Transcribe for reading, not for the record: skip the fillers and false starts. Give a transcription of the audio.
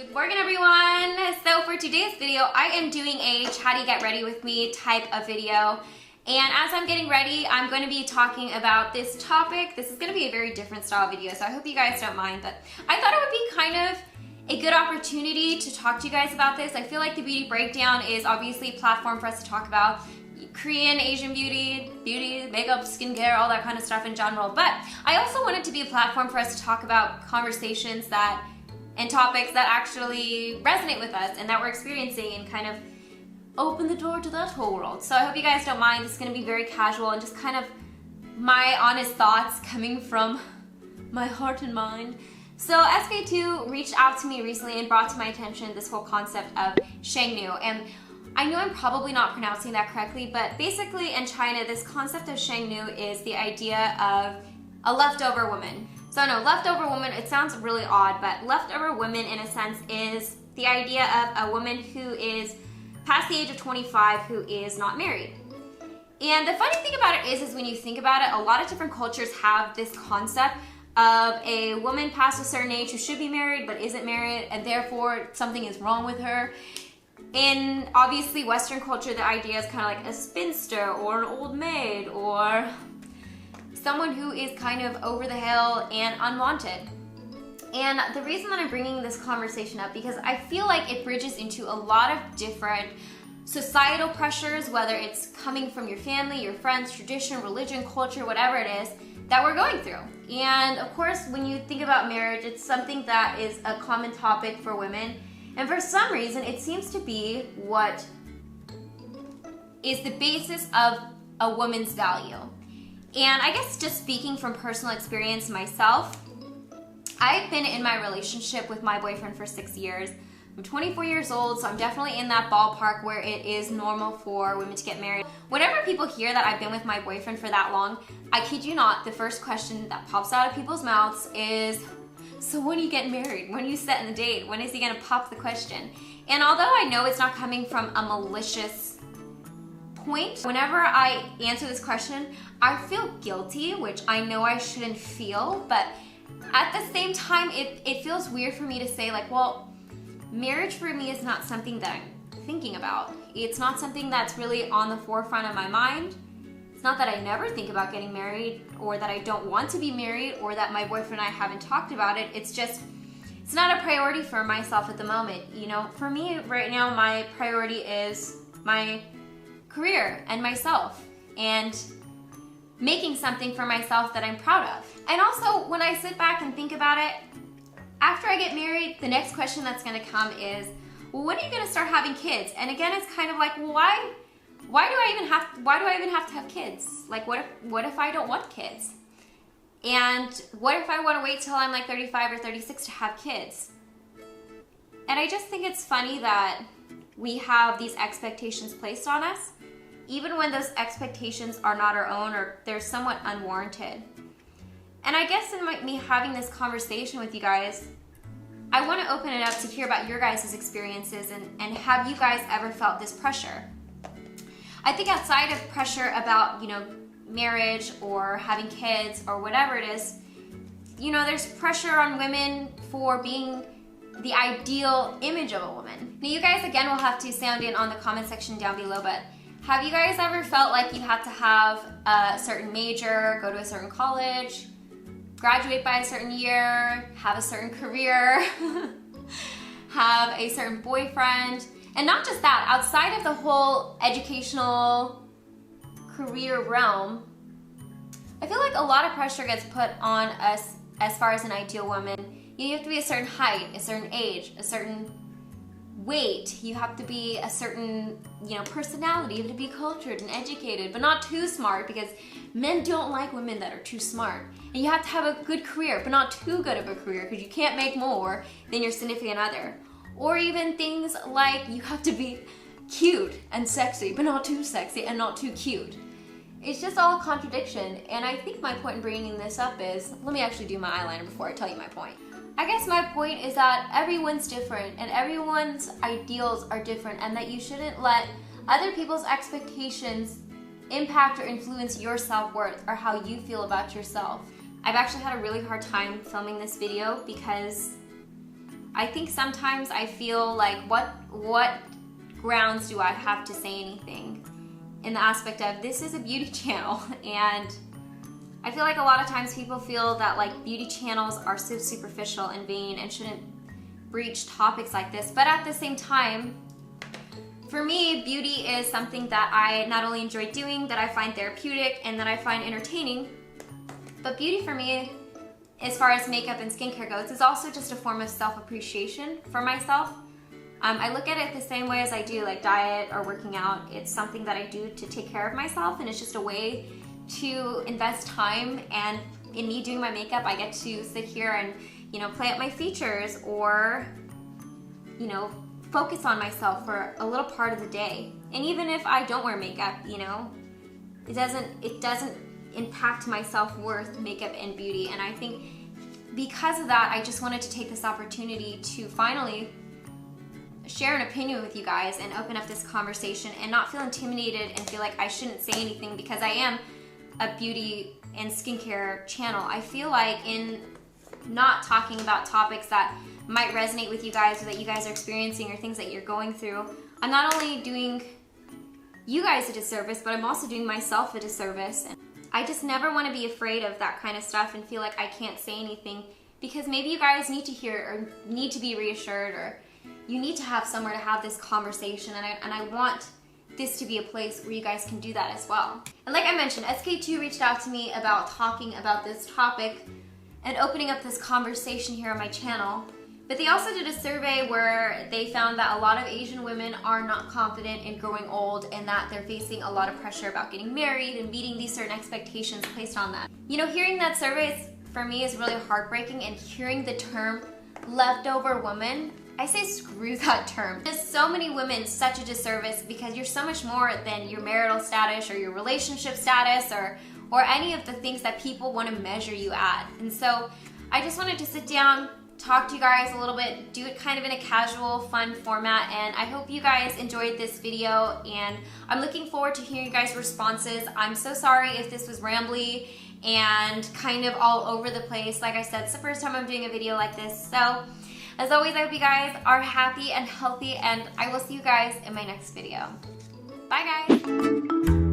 Good morning, everyone. So for today's video, I am doing a chatty get ready with me type of video. And as I'm getting ready, I'm going to be talking about this topic. This is going to be a very different style video, so I hope you guys don't mind. But I thought it would be kind of a good opportunity to talk to you guys about this. I feel like the Beauty Breakdown is obviously a platform for us to talk about Korean, Asian beauty, makeup, skincare, all that kind of stuff in general. But I also want it to be a platform for us to talk about conversations and topics that actually resonate with us and that we're experiencing and kind of open the door to that whole world. So I hope you guys don't mind. This is going to be very casual and just kind of my honest thoughts coming from my heart and mind. So SK2 reached out to me recently and brought to my attention this whole concept of shengnu. And I know I'm probably not pronouncing that correctly, but basically in China, this concept of shengnu is the idea of a leftover woman. So no, leftover woman, it sounds really odd, but leftover woman in a sense is the idea of a woman who is past the age of 25 who is not married. And the funny thing about it is when you think about it, a lot of different cultures have this concept of a woman past a certain age who should be married but isn't married, and therefore something is wrong with her. In obviously Western culture, the idea is kind of like a spinster or an old maid or someone who is kind of over the hill and unwanted. And the reason that I'm bringing this conversation up, because I feel like it bridges into a lot of different societal pressures, whether it's coming from your family, your friends, tradition, religion, culture, whatever it is that we're going through. And of course, when you think about marriage, it's something that is a common topic for women. And for some reason, it seems to be what is the basis of a woman's value. And I guess just speaking from personal experience myself, I've been in my relationship with my boyfriend for 6 years. I'm 24 years old, so I'm definitely in that ballpark where it is normal for women to get married. Whenever people hear that I've been with my boyfriend for that long, I kid you not, the first question that pops out of people's mouths is, so when are you getting married? When are you setting the date? When is he gonna pop the question? And although I know it's not coming from a malicious point, whenever I answer this question, I feel guilty, which I know I shouldn't feel, but at the same time, it feels weird for me to say like, well, marriage for me is not something that I'm thinking about. It's not something that's really on the forefront of my mind. It's not that I never think about getting married or that I don't want to be married or that my boyfriend and I haven't talked about it. It's just, it's not a priority for myself at the moment. You know, for me right now, my priority is my career and myself and making something for myself that I'm proud of. And also, when I sit back and think about it, after I get married, the next question that's gonna come is, well, when are you gonna start having kids? And again, it's kind of like, well, why do I even have to have kids? Like, what if I don't want kids? And what if I wanna wait till I'm like 35 or 36 to have kids? And I just think it's funny that we have these expectations placed on us, even when those expectations are not our own or they're somewhat unwarranted. And I guess in me having this conversation with you guys, I want to open it up to hear about your guys' experiences and have you guys ever felt this pressure? I think outside of pressure about, you know, marriage or having kids or whatever it is, you know, there's pressure on women for being the ideal image of a woman. Now you guys again will have to sound in on the comment section down below, but have you guys ever felt like you had to have a certain major, go to a certain college, graduate by a certain year, have a certain career, have a certain boyfriend, and not just that, outside of the whole educational career realm, I feel like a lot of pressure gets put on us as far as an ideal woman. You have to be a certain height, a certain age, a certain weight, you have to be a certain, you know, personality, you have to be cultured and educated, but not too smart because men don't like women that are too smart. And you have to have a good career, but not too good of a career because you can't make more than your significant other. Or even things like you have to be cute and sexy, but not too sexy and not too cute. It's just all a contradiction, and I think my point in bringing this up is, let me actually do my eyeliner before I tell you my point. I guess my point is that everyone's different and everyone's ideals are different, and that you shouldn't let other people's expectations impact or influence your self-worth or how you feel about yourself. I've actually had a really hard time filming this video because I think sometimes I feel like what grounds do I have to say anything in the aspect of this is a beauty channel, and I feel like a lot of times people feel that like beauty channels are so superficial and vain and shouldn't breach topics like this. But at the same time, for me, beauty is something that I not only enjoy doing, that I find therapeutic and that I find entertaining, but beauty for me, as far as makeup and skincare goes, is also just a form of self-appreciation for myself. I look at it the same way as I do like diet or working out. It's something that I do to take care of myself, and it's just a way to invest time. And in me doing my makeup, I get to sit here and, you know, play up my features, or, you know, focus on myself for a little part of the day. And even if I don't wear makeup, you know, it doesn't impact my self-worth, makeup and beauty. And I think because of that, I just wanted to take this opportunity to finally share an opinion with you guys and open up this conversation and not feel intimidated and feel like I shouldn't say anything because I am a beauty and skincare channel. I feel like in not talking about topics that might resonate with you guys or that you guys are experiencing or things that you're going through, I'm not only doing you guys a disservice, but I'm also doing myself a disservice. And I just never want to be afraid of that kind of stuff and feel like I can't say anything, because maybe you guys need to hear or need to be reassured, or you need to have somewhere to have this conversation, and I want this to be a place where you guys can do that as well. And like I mentioned, SK2 reached out to me about talking about this topic and opening up this conversation here on my channel. But they also did a survey where they found that a lot of Asian women are not confident in growing old, and that they're facing a lot of pressure about getting married and meeting these certain expectations placed on them. You know, hearing that survey for me is really heartbreaking, and hearing the term leftover woman, I say screw that term. There's so many women such a disservice, because you're so much more than your marital status or your relationship status or any of the things that people want to measure you at. And so I just wanted to sit down, talk to you guys a little bit, do it kind of in a casual, fun format, and I hope you guys enjoyed this video, and I'm looking forward to hearing you guys' responses. I'm so sorry if this was rambly and kind of all over the place. Like I said, it's the first time I'm doing a video like this. So as always, I hope you guys are happy and healthy, and I will see you guys in my next video. Bye guys!